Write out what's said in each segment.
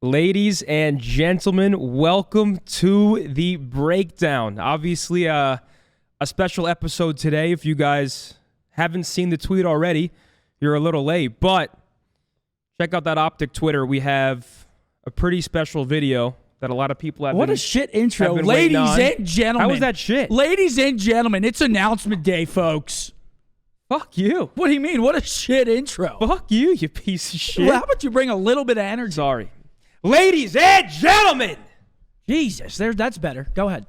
Ladies and gentlemen, welcome to the breakdown. Obviously, a special episode today. If you guys haven't seen the tweet already, you're a little late. But check out that OpTic Twitter. We have a pretty special video that a lot of people have. What a shit intro. Ladies and gentlemen. How was that shit? Ladies and gentlemen, it's announcement day, folks. Fuck you. What do you mean? What a shit intro. Fuck you, you piece of shit. Well, how about you bring a little bit of energy? Sorry. Ladies and gentlemen. Jesus, that's better. Go ahead.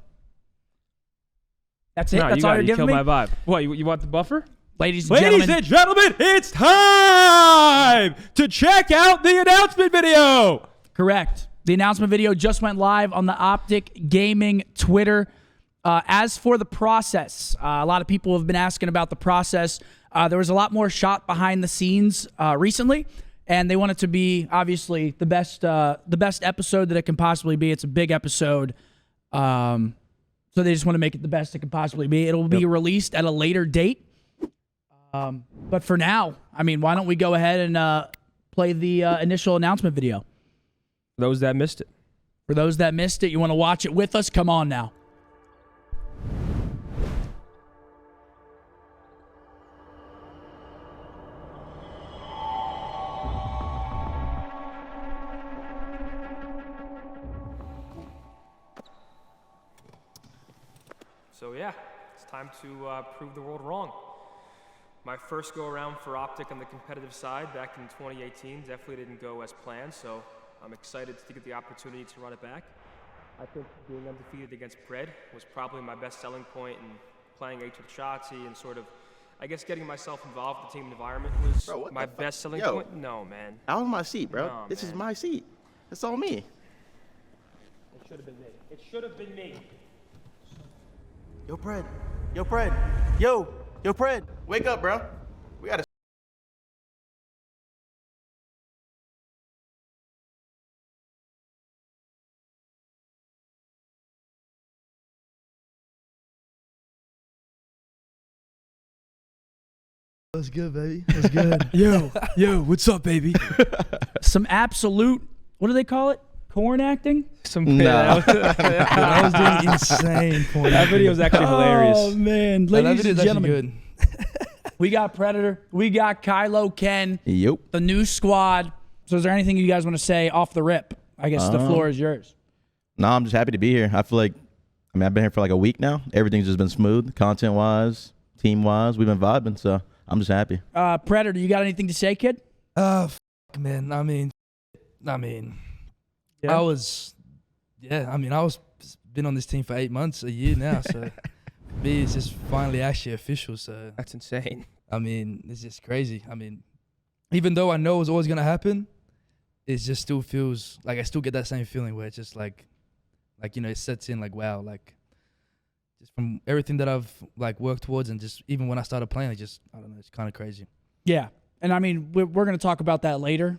That's it? No, That's all you're you giving killed me? my vibe. What, you want the buffer? Ladies and gentlemen, it's time to check out the announcement video. Correct. The announcement video just went live on the OpTic Gaming Twitter. As for the process, a lot of people have been asking about the process. There was a lot more shot behind the scenes recently, and they want it to be obviously the best episode that it can possibly be. It's a big episode, so they just want to make it the best it can possibly be. It'll be released at a later date, but for now, I mean, why don't we go ahead and play the initial announcement video? For those that missed it. For those that missed it, you want to watch it with us? Come on now. So yeah, it's time to prove the world wrong. My first go around for OpTic on the competitive side back in 2018 definitely didn't go as planned, so I'm excited to get the opportunity to run it back. I think being undefeated against PRED was probably my best selling point, and playing H with Shotzi and sort of, I guess, getting myself involved in the team environment was my best selling point. No, man. Out of my seat, bro. No, this man. is my seat. That's all me. It should have been me. It should have been me. Yo, Pred. Yo, Pred. Yo, Pred. Wake up, bro. We gotta. What's good, baby? What's good? Yo, what's up, baby? Some absolute, what do they call it? Corn acting? I was doing insane porn. That video is actually hilarious. Oh, man. That Ladies video and is actually gentlemen, good. we got Predator. We got Kylo Ken, Yep. the new squad. So is there anything you guys want to say off the rip? I guess the floor is yours. No, I'm just happy to be here. I feel like, I've been here for like a week now. Everything's just been smooth, content-wise, team-wise. We've been vibing, so I'm just happy. Predator, you got anything to say, kid? Man. I mean, Yeah. I was been on this team for 8 months, a year now. So for me, it's just finally actually official. So That's insane. I mean, it's just crazy. I mean, even though I know it was always gonna happen, it just still feels like I still get that same feeling where it's just like it sets in like, wow, like just from everything that I've like worked towards, and just even when I started playing, I don't know, it's kind of crazy. Yeah. And I mean, we're going to talk about that later.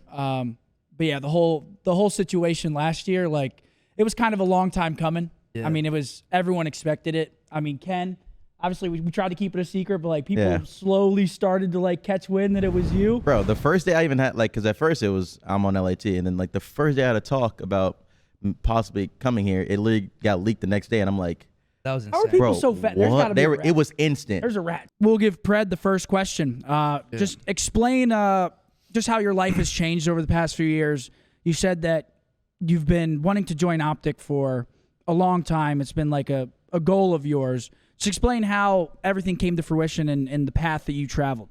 But yeah, the whole situation last year, like, it was kind of a long time coming. Yeah. I mean, everyone expected it. I mean, Ken, obviously we tried to keep it a secret, but like people slowly started to like catch wind that it was you. Bro, the first day I even had, like, because at first it was, I'm on LAT, and then like the first day I had a talk about possibly coming here, it literally got leaked the next day, and I'm like, That was How are insane. people bro, so fat? There's what? gotta be a rat. It was instant. There's a rat. We'll give Pred the first question. Just explain just how your life has changed over the past few years. You said that you've been wanting to join OpTic for a long time. It's been like a goal of yours. Just explain how everything came to fruition and the path that you traveled.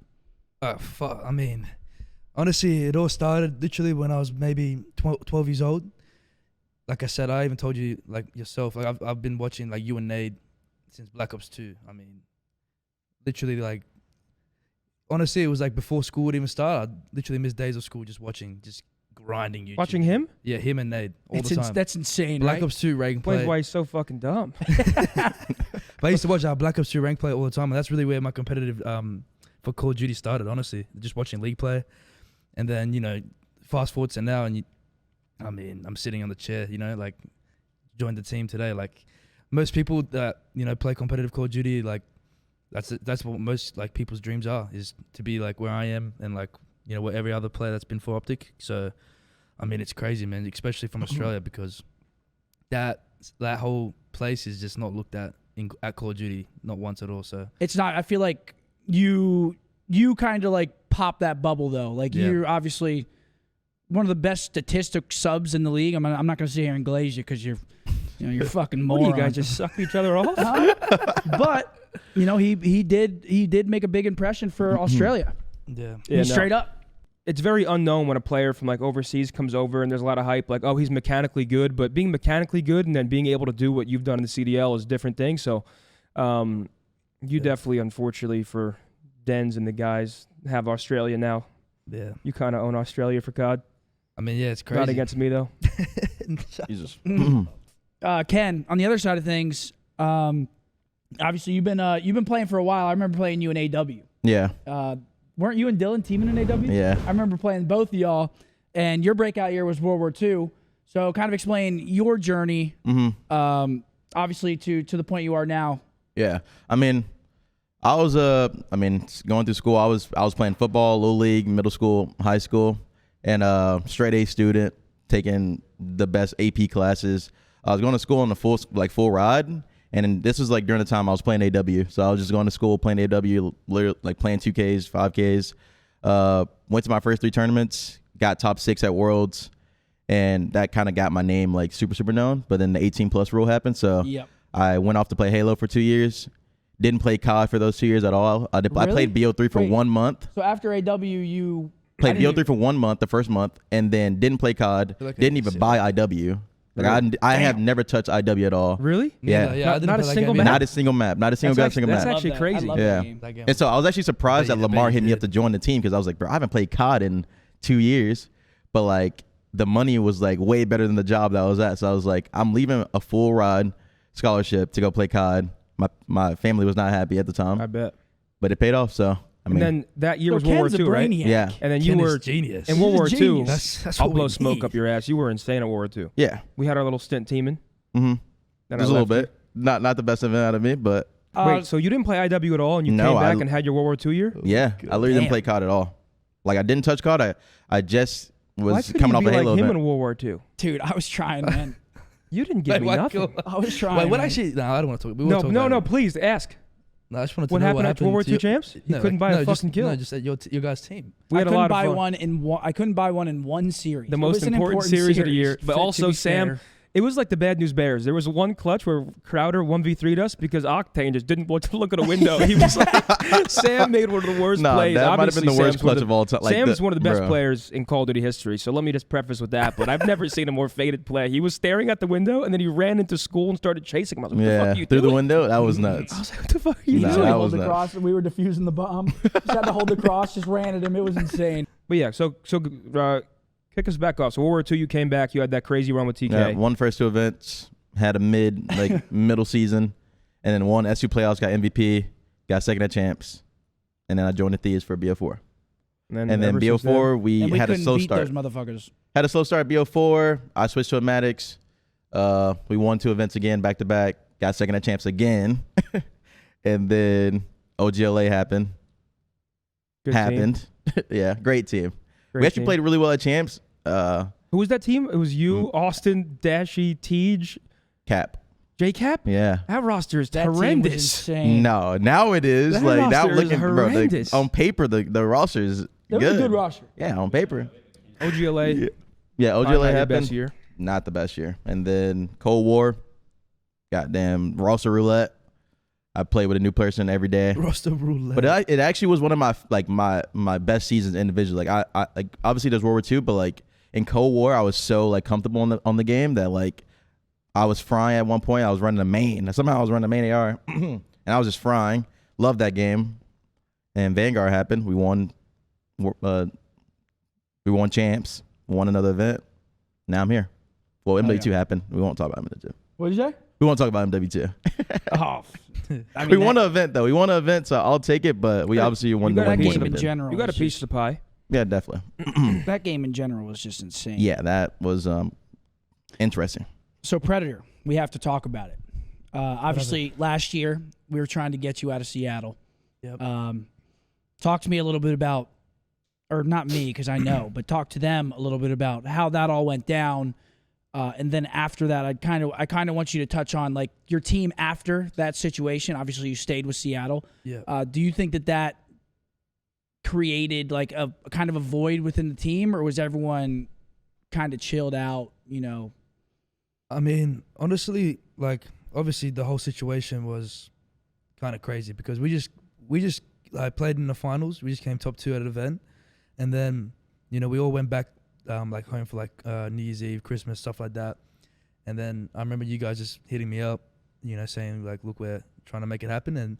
Fuck. I mean, honestly, it all started literally when I was maybe 12 years old. Like I said, I even told you, like yourself, like I've been watching like you and Nate since Black Ops 2. I mean, literally, like, honestly, it was like before school would even start. I literally missed days of school just grinding YouTube. Watching him? Yeah, him and Nate all the time. That's insane, Black right? Ops 2 rank Explains play. why he's so fucking dumb. But I used to watch Black Ops 2 rank play all the time, and that's really where my competitive for Call of Duty started, honestly. Just watching League play. And then, fast forward to now, and I'm sitting on the chair, like, joined the team today. Like, most people that, play competitive Call of Duty, like, that's what most, like, people's dreams are, is to be, like, where I am and, like, what every other player that's been for OpTic. So I mean, it's crazy, man, especially from Australia, because that whole place is just not looked at at Call of Duty, not once at all. So It's not. I feel like you kind of like pop that bubble though. Like you're obviously one of the best statistic subs in the league. I'm not going to sit here and glaze you because you're fucking What moron. do you guys just suck each other off? But he did make a big impression for Australia. yeah, Yeah, Straight up. It's very unknown when a player from like overseas comes over and there's a lot of hype like, oh, he's mechanically good, but being mechanically good and then being able to do what you've done in the CDL is a different thing. So you definitely, unfortunately for Dens and the guys, have Australia now. yeah. You kind of own Australia for COD. I mean, yeah, it's crazy. Not against me though. Jesus. Ken, on the other side of things, obviously you've been playing for a while. I remember playing you in AW. Yeah. Weren't you and Dylan teaming in AW? Yeah. I remember playing both of y'all, and your breakout year was World War II. So kind of explain your journey, obviously to the point you are now. Yeah. I mean, I was going through school. I was playing football, little league, middle school, high school, and straight A student, taking the best AP classes. I was going to school on a full ride. And then this was like during the time I was playing AW. So I was just going to school, playing AW, literally like playing 2Ks, 5Ks. Went to my first 3 tournaments, got top 6 at Worlds. And that kind of got my name like super known. But then the 18+ rule happened. So I went off to play Halo for 2 years. Didn't play COD for those 2 years at all. I played BO3 for 1 month. So after AW, you played BO3 for 1 month, the first month, and then didn't play COD. Didn't even buy IW. Like I have never touched IW at all. Really? Yeah. I didn't Not a play that single game map? Not a single map. Not a single That's single map. That's actually crazy. I love Yeah. that game. That game. And so I was actually surprised that I bet Lamar you hit me did. up to join the team because I was like, bro, I haven't played COD in 2 years, but like the money was like way better than the job that I was at. So I was like, I'm leaving a full ride scholarship to go play COD. My family was not happy at the time, I bet. but it paid off. So I mean, And then that year So was World War Ken's a II, right? brainiac. yeah, And then you Ken were is genius. in World War He's a II. genius. That's I'll what blow we smoke need. up your ass. You were insane at World War II. yeah, We had our little stint teaming. mm-hmm. Then Just I a little left you. bit. Not the best event out of me, but Wait, so you didn't play IW at all, and you No, came back I- and had your World War II year? yeah, I literally Damn. didn't play COD at all. Like I didn't touch COD. I just Why was couldn't coming you off be a Halo like him event. in World War II? Dude, I was trying, man. You didn't give me Why nothing. go- I was trying. Wait, what man. actually? No, I don't want to talk. We won't talk No, about it. please ask. No, I just wanted to What know happened at World War to II champs? You couldn't buy a fucking kill. No, just at your guys' team. We had I a couldn't lot of buy fun. one in one. I couldn't buy one in one series. The It most was an important series of the year. But To also, be Sam, fair. it was like the Bad News Bears. There was one clutch where Crowder 1v3'd us because Octane just didn't want to look at a window. He was like, Sam made one of the worst Nah, plays. that might have been the Obviously, worst Sam's one clutch of all time. Like Sam's one of the best bro. players in Call of Duty history. So let me just preface with that. But I've never seen a more faded play. He was staring at the window and then he ran into school and started chasing him. I was like, what the fuck Yeah, are you through doing? the window. That was nuts. I was like, what the fuck are you Nah, doing? that hold was the nuts. cross. We were defusing the bomb. Just had to hold the cross. Just ran at him. It was insane. But yeah, so kick us back off. So World War II, you came back. You had that crazy run with TK. Yeah, won first 2 events, had a middle season, and then won S2 playoffs, got MVP, got second at champs, and then I joined the Thieves for BO4. And then ever since BO4, we And we had a couldn't slow beat start. those motherfuckers. Had a slow start at BO4. I switched to a Methodz. We won 2 events again, back to back. Got second at champs again, and then OGLA happened. Good team. happened. Yeah, great team. Great We actually team. played really well at champs. Who was that team? It was you, Austin, Dashy, Tej, Cap. J-Cap? Yeah. That roster is That team was horrendous. insane. No, now it is That like now roster is looking, bro. Like, horrendous. on paper, the roster is It was good. a good roster. Yeah, on paper. OGLA. Yeah, probably OGLA not your happened. best year. Not the best year. And then Cold War, goddamn roster roulette. I play with a new person every day. Roster roulette. But it actually was one of my best seasons individually. Like I like obviously there's World War II, but like in Cold War, I was so like comfortable on the game that like I was frying at one point. I was running a main. Somehow I was running a main AR, and I was just frying. Loved that game. And Vanguard happened. We won. We won champs. Won another event. Now I'm here. Well, MW2 happened. We won't talk about MW2. What did you say? We won't talk about MW2. Oh, I We won an event though. We won an event, so I'll take it. But we obviously won you the got a one piece game of in event. general. You got a was piece of the pie. Yeah, definitely. just- that game in general was just insane. Yeah, that was interesting. So Predator, we have to talk about it. Obviously, last year we were trying to get you out of Seattle. Yep. Talk to me a little bit about or not me because I know, but talk to them a little bit about how that all went down. And then after that, I kind of want you to touch on like your team after that situation. Obviously, you stayed with Seattle. Yeah. Do you think that created like a kind of a void within the team, or was everyone kind of chilled out? You know. I mean, honestly, like obviously the whole situation was kind of crazy because we just like played in the finals. We just came top 2 at an event, and then we all went back like home for like New Year's Eve, Christmas, stuff like that. And then I remember you guys just hitting me up, saying like, look, we're trying to make it happen. And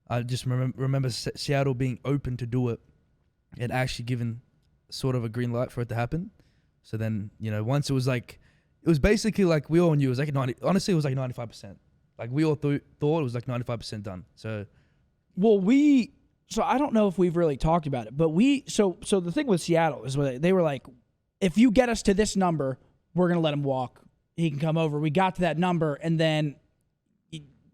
I just remember Seattle being open to do it and actually given sort of a green light for it to happen. So then, once it was basically like we all knew it was like 90, honestly, it was like 95%. Like we all thought it was like 95% done. So, So I don't know if we've really talked about it, but so the thing with Seattle is they were like, if you get us to this number, we're going to let him walk. He can come over. We got to that number, and then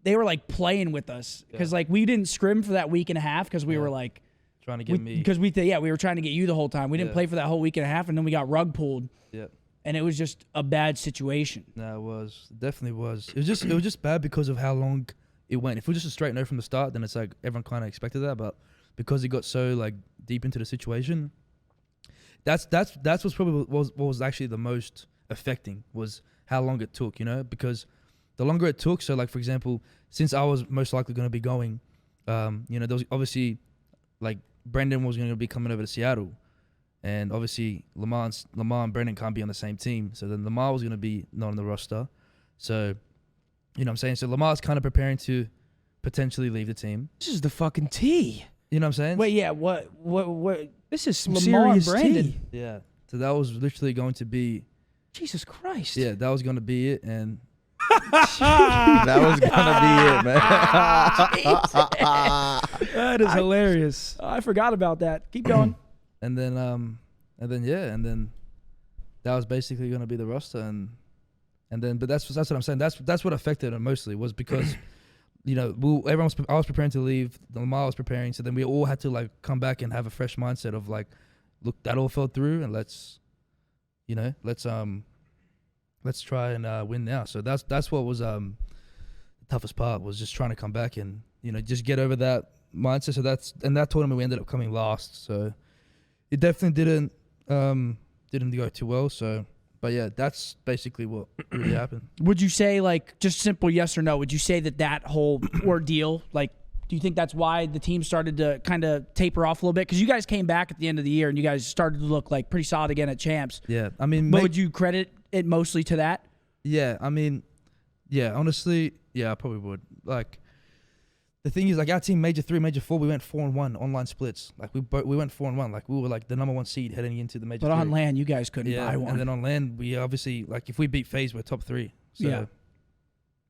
they were like playing with us because like we didn't scrim for that week and a half because we were like trying to get me. Because we were trying to get you the whole time. We didn't play for that whole week and a half, and then we got rug pulled. Yeah. And it was just a bad situation. No, it was. It definitely was. It was just bad because of how long it went. If it was just a straight no from the start, then it's like everyone kind of expected that. But because it got so like deep into the situation, that's what's probably what was actually the most affecting was how long it took. Because the longer it took, so like for example, since I was most likely going to be going, there was obviously like Brendan was going to be coming over to Seattle. And obviously, Lamar and Brendan can't be on the same team. So then Lamar was going to be not on the roster. So, what I'm saying? So Lamar's kind of preparing to potentially leave the team. This is the fucking tea. You know what I'm saying? Wait, yeah, what? This is some Lamar and serious Brandon. tea. Yeah. So that was literally going to be, Jesus Christ. yeah, that was going to be it. And That was gonna be it, man. That is hilarious. I forgot about that. Keep going. and then that was basically going to be the roster. But that's what I'm saying. That's what affected it mostly was because, I was preparing to leave. Lamar was preparing. So then we all had to like come back and have a fresh mindset of like, look, that all fell through, and let's try and win now. So that's what was the toughest part was just trying to come back and just get over that mindset. So that tournament we ended up coming last. So it definitely didn't go too well. So, but yeah, that's basically what really happened. Would you say like just simple yes or no? Would you say that whole ordeal like? Do you think that's why the team started to kind of taper off a little bit? Because you guys came back at the end of the year and you guys started to look like pretty solid again at champs. Yeah, I mean, but would you credit it mostly to that? Yeah, I mean, yeah, honestly, yeah, I probably would. Like, the thing is, like, our team, Major 3, Major 4, we went 4-1 online splits. Like, we went 4-1. Like, we were, like, the number 1 seed heading into the Major 3. But on land, you guys couldn't buy one. And then on land, we obviously, like, if we beat FaZe, we're top 3. So. Yeah.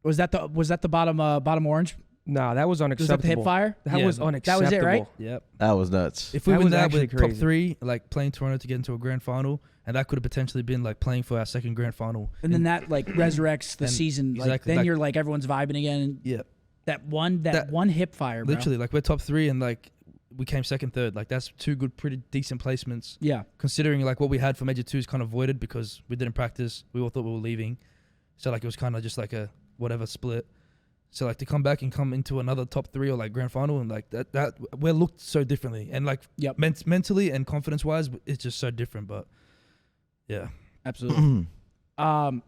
Was that the bottom orange? No, that was Was that unacceptable. the hip fire? That Yeah, was that was unacceptable. it, right? Yep. That was nuts. If we That win was that, actually we're top crazy. 3, like, playing Toronto to get into a grand final, and that could have potentially been, like, playing for our second grand final. And then that like resurrects the and season. Like exactly, then like- you're like everyone's vibing again. And Yeah. that one hip fire, bro. Literally, like, we're top 3, and, like, we came second, third. Like, that's 2 good, pretty decent placements. Yeah. Considering, like, what we had for Major 2 is kind of voided because we didn't practice. We all thought we were leaving. So, like, it was kind of just, like, a whatever split. So, like, to come back and come into another top 3 or, like, grand final and, like, that we're looked so differently. And, like, Yep. mentally and confidence-wise, it's just so different. But, yeah. Absolutely.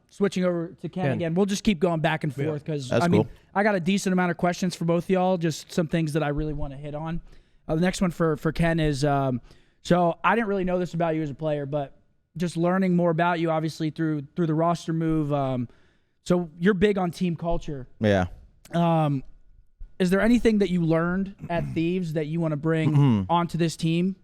Switching over to Ken again. We'll just keep going back and forth because That's I mean cool. I got a decent amount of questions for both of y'all. Just some things that I really want to hit on. The next one for Ken is so I didn't really know this about you as a player, but just learning more about you obviously through the roster move. So you're big on team culture. Yeah. Is there anything that you learned at Thieves that you want to bring onto this team?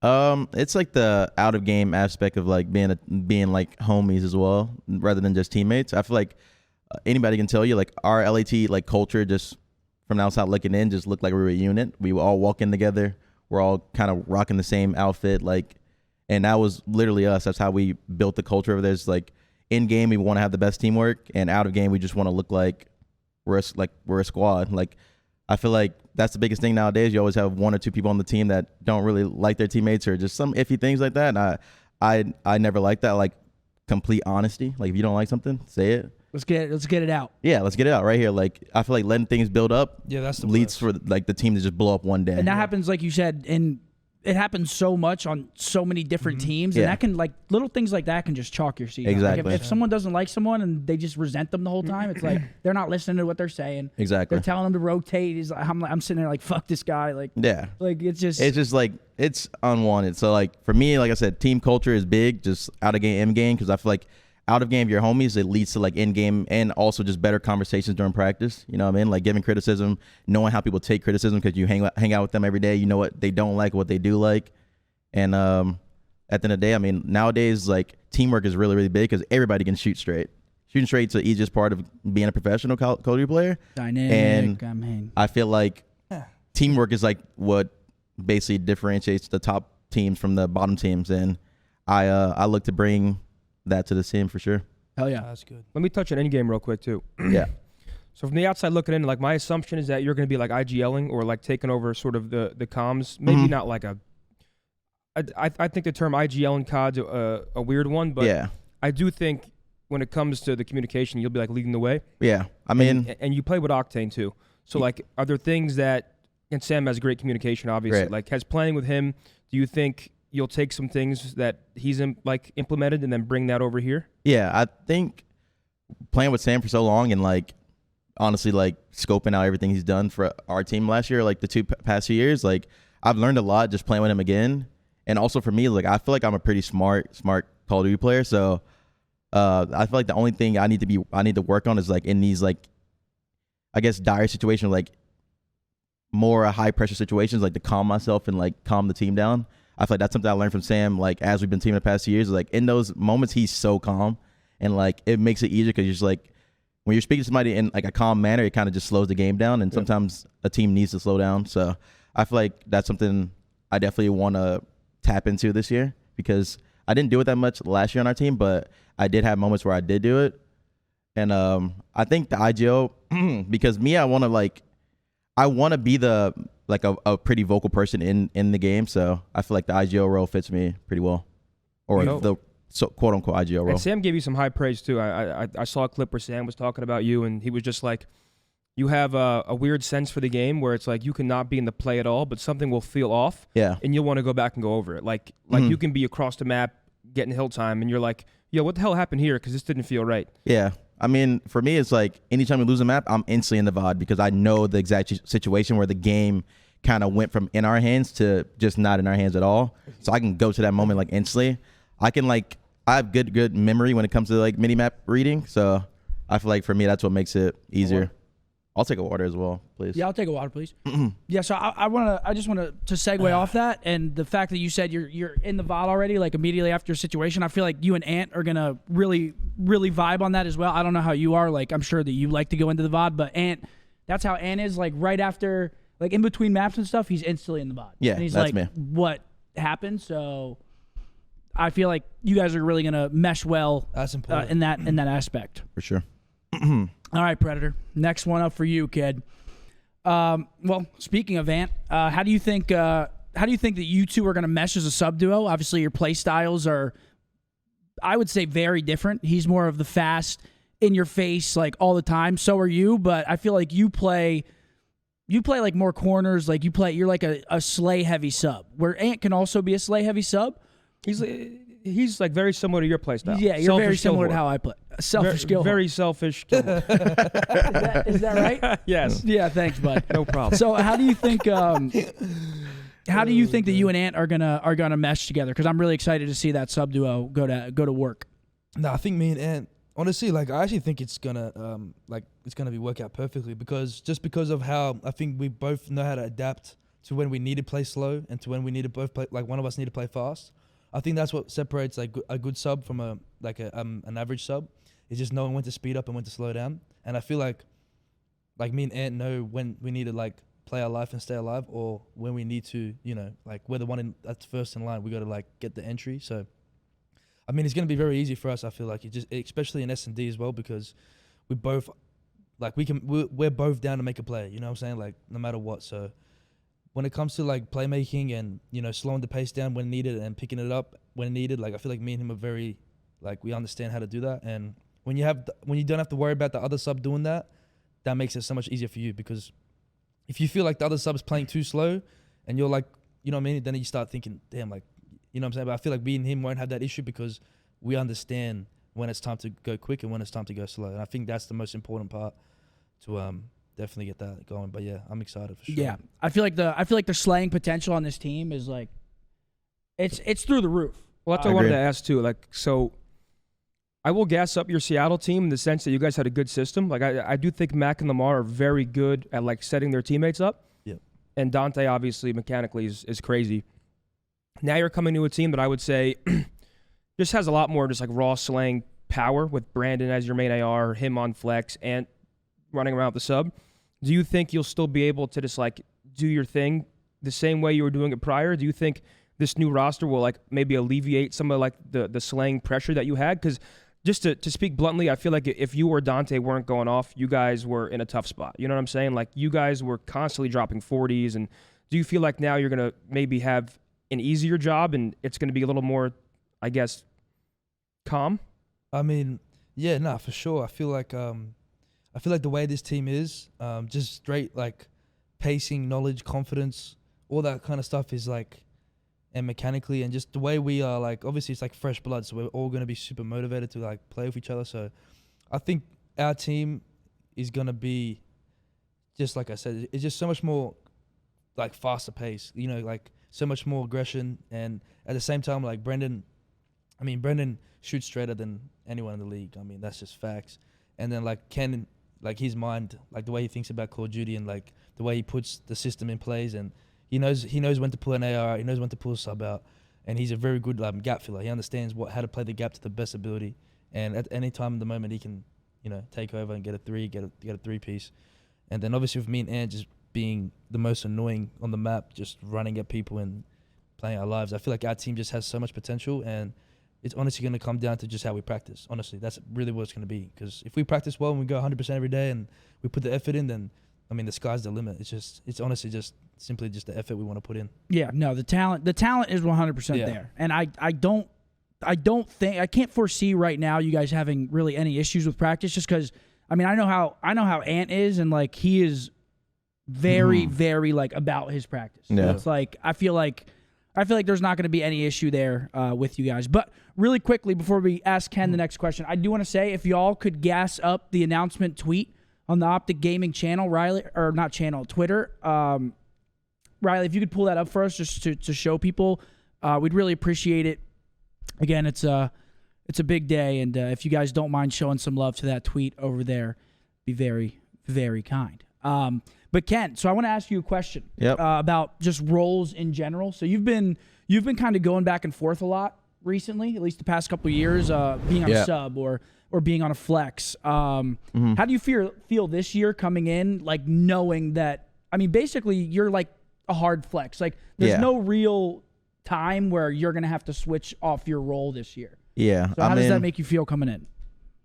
It's like the out of game aspect of like being like homies as well, rather than just teammates. I feel like anybody can tell you like our LAT like culture just from the outside looking in just looked like we were a unit. We were all walking together. We're all kind of rocking the same outfit, like, and that was literally us. That's how we built the culture over there. It's like in game we want to have the best teamwork, and out of game we just want to look like we're a squad. Like I feel like that's the biggest thing nowadays. You always have one or two people on the team that don't really like their teammates or just some iffy things like that. And I never like that. Like complete honesty. Like if you don't like something, say it. Let's get it out. Yeah, let's get it out right here. Like I feel like letting things build up Yeah, that's the leads worst. for like the team to just blow up one day. And that happens, like you said, and it happens so much on so many different teams, and Yeah. that can, like, little things like that can just chalk your season. Exactly. Like if someone doesn't like someone and they just resent them the whole time, it's like they're not listening to what they're saying. Exactly. They're telling them to rotate. I'm sitting there like, fuck this guy. Like it's just like it's unwanted. So like for me, like I said, team culture is big. Just out of game, in game, because I feel like out of game, your homies, it leads to like in game and also just better conversations during practice. You know what I mean? Like giving criticism, knowing how people take criticism because you hang out with them every day. You know what they don't like, what they do like. And at the end of the day, I mean, nowadays, like teamwork is really, really big because everybody can shoot straight. Shooting straight's the easiest part of being a professional Cody player. dynamic. And I feel like teamwork is like what basically differentiates the top teams from the bottom teams. And I look to bring that to the team for sure. Hell yeah. That's good. Let me touch on any game real quick too. Yeah. So from the outside looking in, like my assumption is that you're going to be like IGLing or like taking over sort of the comms. Maybe not like a. I think the term IGL and COD's a weird one, but yeah. I do think when it comes to the communication, you'll be like leading the way. Yeah. I mean, and you play with Octane too. So like, are there things that, and Sam has great communication, obviously. Right. Like, has playing with him, do you think you'll take some things that he's implemented and then bring that over here? yeah, I think playing with Sam for so long and like honestly like scoping out everything he's done for our team last year, like the past 2 years, like I've learned a lot just playing with him again. And also for me, like I feel like I'm a pretty smart Call of Duty player. So I feel like the only thing I need to work on is like in these like I guess dire situations, like more high pressure situations, like to calm myself and like calm the team down. I feel like that's something I learned from Sam. Like as we've been teaming the past 2 years, like in those moments he's so calm and like it makes it easier because you're just like when you're speaking to somebody in like a calm manner, it kind of just slows the game down. And sometimes a team needs to slow down. So I feel like that's something I definitely want to tap into this year because I didn't do it that much last year on our team, but I did have moments where I did do it. And I think the IGO, because me, I want to be the like a pretty vocal person in the game. So I feel like the IGO role fits me pretty well, or the quote unquote IGO role. And Sam gave you some high praise too. I saw a clip where Sam was talking about you, and he was just like, you have a weird sense for the game where it's like you cannot be in the play at all, but something will feel off. Yeah. And you'll want to go back and go over it. Like you can be across the map getting hill time, and you're like, yo, what the hell happened here? Because this didn't feel right. Yeah. I mean, for me, it's like anytime we lose a map, I'm instantly in the VOD because I know the exact situation where the game kind of went from in our hands to just not in our hands at all. So I can go to that moment like instantly. I have good memory when it comes to like mini map reading. So I feel like for me, that's what makes it easier. I'll take a water as well, please. Yeah, I'll take a water, please. Yeah, so I just want to segue off that, and the fact that you said you're in the VOD already, like immediately after your situation. I feel like you and Ant are gonna really, really vibe on that as well. I don't know how you are. Like, I'm sure that you like to go into the VOD, but Ant, that's how Ant is. Like right after, like in between maps and stuff, he's instantly in the VOD. Yeah, and he's that's like, me. what happened? So I feel like you guys are really gonna mesh well. That's important. in that aspect. For sure. All right, Predator. Next one up for you, kid. Well, speaking of Ant, how do you think that you two are going to mesh as a sub duo? Obviously, your play styles are, I would say, very different. He's more of the fast, in your face, like all the time. So are you, but I feel like you play like more corners. Like you're like a slay heavy sub. Where Ant can also be a slay heavy sub. He's like very similar to your play style. Yeah, you're very similar to how I play. Selfish skill. Very selfish. Is that right? Yes. Yeah, thanks, bud. No problem. So how do you think that you and Ant are gonna mesh together? Because I'm really excited to see that sub duo go to work. No, I think me and Ant, honestly, like I actually think it's gonna be work out perfectly because of how I think we both know how to adapt to when we need to play slow and to when we need to both play, like one of us need to play fast. I think that's what separates like a good sub from an average sub, is just knowing when to speed up and when to slow down. And I feel like me and Ant know when we need to like play our life and stay alive, or when we need to, like we're the one that's first in line. We got to like get the entry. So, I mean, it's gonna be very easy for us. I feel like especially in S&D as well, because we both like we're both down to make a play. You know what I'm saying? Like no matter what. So when it comes to like playmaking and slowing the pace down when needed and picking it up when needed, like I feel like me and him are very like we understand how to do that. And when you don't have to worry about the other sub doing that, that makes it so much easier for you, because if you feel like the other sub's playing too slow and you're like, you know what I mean, then you start thinking, damn, like, you know what I'm saying? But I feel like me and him won't have that issue because we understand when it's time to go quick and when it's time to go slow. And I think that's the most important part to definitely get that going. But yeah, I'm excited for sure. Yeah, I feel like the slaying potential on this team is like, it's through the roof. Well, that's what I wanted to ask too. Like, so I will gas up your Seattle team in the sense that you guys had a good system. Like, I do think Mac and Lamar are very good at like setting their teammates up. Yep. And Dante obviously mechanically is crazy. Now you're coming to a team that I would say just has a lot more just like raw slaying power with Brandon as your main AR, him on flex, and running around with the sub. Do you think you'll still be able to just like do your thing the same way you were doing it prior? Do you think this new roster will like maybe alleviate some of like the slaying pressure that you had? Because just to speak bluntly, I feel like if you or Dante weren't going off, you guys were in a tough spot. You know what I'm saying? Like you guys were constantly dropping 40s. And do you feel like now you're going to maybe have an easier job and it's going to be a little more, I guess, calm? I mean, yeah, nah, for sure. I feel like the way this team is, just straight like pacing, knowledge, confidence, all that kind of stuff is like, and mechanically, and just the way we are, like, obviously it's like fresh blood, so we're all going to be super motivated to like play with each other. So I think our team is going to be, just like I said, it's just so much more like faster pace, like so much more aggression. And at the same time, like Brendan shoots straighter than anyone in the league. I mean, that's just facts. And then like Ken, like his mind, like the way he thinks about Call of Duty and like the way he puts the system in place, and he knows when to pull an AR out, he knows when to pull a sub out, and he's a very good gap filler. He understands how to play the gap to the best ability, and at any time in the moment he can, take over and get a three piece. And then obviously with me and Ant just being the most annoying on the map, just running at people and playing our lives, I feel like our team just has so much potential, and it's honestly going to come down to just how we practice. Honestly, that's really what it's going to be. Because if we practice well and we go 100% every day and we put the effort in, then I mean the sky's the limit. It's honestly just simply just the effort we want to put in. Yeah, no, the talent is 100% there, and I think I can't foresee right now you guys having really any issues with practice, just because I mean I know how Ant is, and like he is very very like about his practice. Yeah. So it's like I feel like there's not going to be any issue there with you guys. But really quickly before we ask Ken the next question, I do want to say if y'all could gas up the announcement tweet on the OpTic Gaming channel, Twitter. Riley, if you could pull that up for us just to show people, we'd really appreciate it. Again, it's a big day, and if you guys don't mind showing some love to that tweet over there, be very, very kind. But Ken, so I want to ask you a question about just roles in general. So you've been kind of going back and forth a lot recently, at least the past couple of years, being on a sub or being on a flex. How do you feel this year coming in, like knowing that, I mean, basically you're like a hard flex. Like there's no real time where you're going to have to switch off your role this year. Yeah. So how does that make you feel coming in?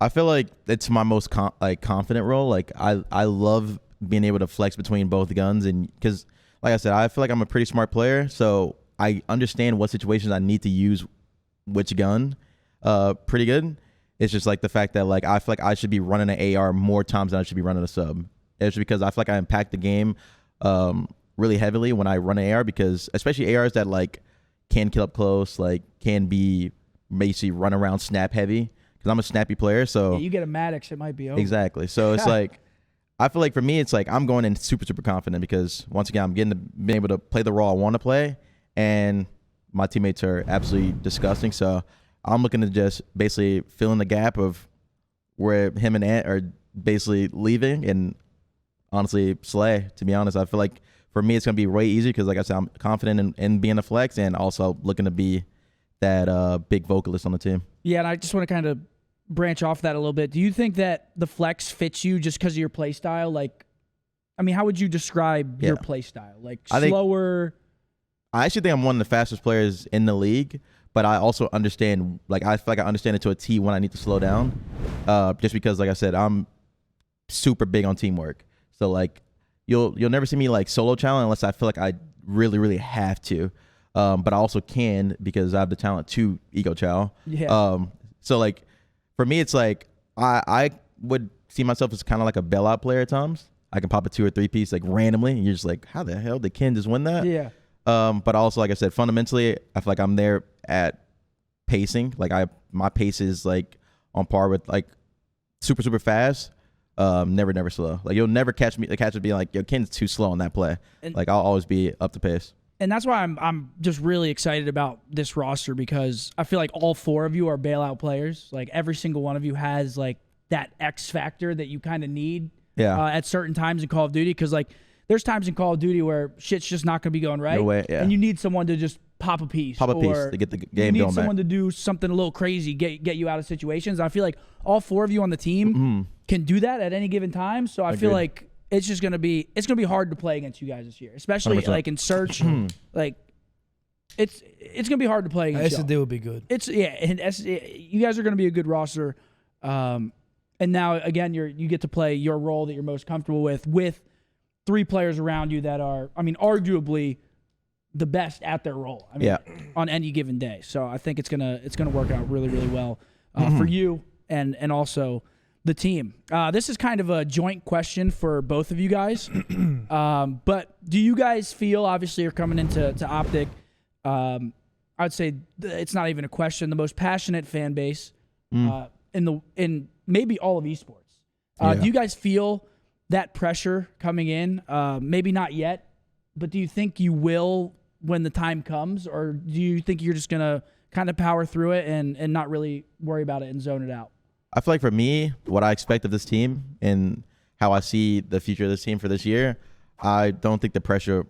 I feel like it's my most confident role. Like I love being able to flex between both guns, and because like I said, I feel like I'm a pretty smart player, so I understand what situations I need to use which gun pretty good. It's just like the fact that like I feel like I should be running an AR more times than I should be running a sub. It's because I feel like I impact the game really heavily when I run an AR, because especially ARs that like can kill up close, like can be basically run around snap heavy, because I'm a snappy player. So you get a Maddox, it might be over. Exactly. So it's like I feel like for me, it's like I'm going in super, super confident, because once again, I'm being able to play the role I want to play, and my teammates are absolutely disgusting. So I'm looking to just basically fill in the gap of where him and Ant are basically leaving, and honestly slay. To be honest, I feel like for me, it's going to be way easier because, like I said, I'm confident in being a flex, and also looking to be that big vocalist on the team. Yeah, and I just want to kind of branch off that a little bit. Do you think that the flex fits you just because of your play style? Like, I mean, how would you describe your play style? Like slower? I actually think I'm one of the fastest players in the league, but I also understand, like I feel like I understand it to a T when I need to slow down. Just because, like I said, I'm super big on teamwork. So like you'll never see me like solo challenge unless I feel like I really, really have to. But I also can because I have the talent to ego chow. Yeah. So like for me, it's like I would see myself as kind of like a bailout player at times. I can pop a 2 or 3 piece like randomly, and you're just like, how the hell did Ken just win that? Yeah. But also, like I said, fundamentally, I feel like I'm there at pacing. Like my pace is like on par with like super, super fast. Never slow. Like you'll never catch me being like, yo, Ken's too slow on that play. And, like I'll always be up to pace. And that's why I'm just really excited about this roster, because I feel like all 4 of you are bailout players. Like every single one of you has like that X factor that you kind of need at certain times in Call of Duty. Because like there's times in Call of Duty where shit's just not going to be going right. No way, yeah. And you need someone to just pop a piece. To get the game going. You need someone to do something a little crazy, get you out of situations. And I feel like all 4 of you on the team can do that at any given time. So I feel like it's just gonna be hard to play against you guys this year, especially 100%. Like in search. Like it's gonna be hard to play against. SD will be good. You guys are gonna be a good roster. And now again, you get to play your role that you're most comfortable with 3 players around you that are, I mean, arguably the best at their role. I mean, on any given day. So I think it's gonna work out really, really well for you and also the team. This is kind of a joint question for both of you guys. But do you guys feel, obviously you're coming into OpTic, I'd say it's not even a question, the most passionate fan base in maybe all of esports. Do you guys feel that pressure coming in? Maybe not yet, but do you think you will when the time comes? Or do you think you're just going to kind of power through it and not really worry about it and zone it out? I feel like for me, what I expect of this team and how I see the future of this team for this year, I don't think the pressure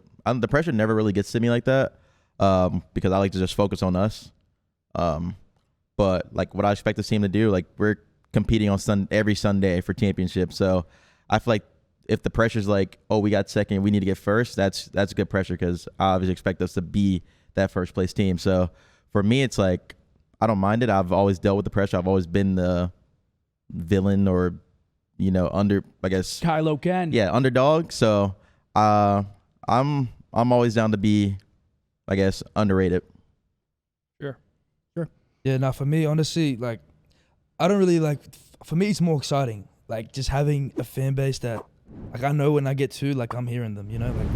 never really gets to me like that, because I like to just focus on us. But like what I expect this team to do, like we're competing on every Sunday for championship. So I feel like if the pressure's like, oh, we got second, we need to get first, that's good pressure, because I obviously expect us to be that first place team. So for me, it's like I don't mind it. I've always dealt with the pressure. I've always been the villain or, I guess Kylo Ken. Yeah, underdog. So I'm always down to be, I guess, underrated. Sure. Yeah, now for me, honestly, like I don't really like. For me, it's more exciting. Like just having a fan base that, like I know when I get to, like I'm hearing them. Like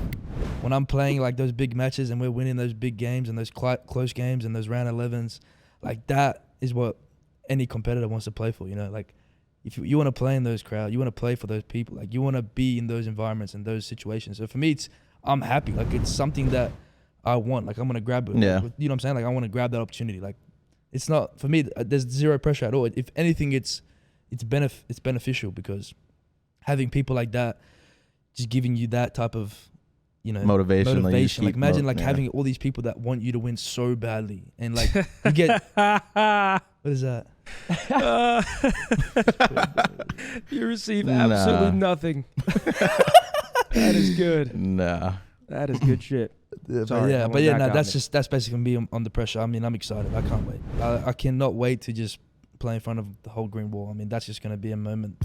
when I'm playing like those big matches and we're winning those big games and those close games and those round 11s, like that is what any competitor wants to play for. Like if you want to play in those crowds, you want to play for those people. Like you want to be in those environments and those situations. So for me, I'm happy. Like it's something that I want. Like I'm gonna grab it. Yeah. Like, you know what I'm saying? Like I want to grab that opportunity. Like it's not for me. There's zero pressure at all. If anything, it's beneficial, because having people like that just giving you that type of motivation. Like imagine having all these people that want you to win so badly, and like you get what is that? You receive absolutely nothing. That is good. Nah. That is good shit. Sorry, that's basically me on the pressure. I mean, I'm excited. I can't wait. I cannot wait to just play in front of the whole green wall. I mean, that's just going to be a moment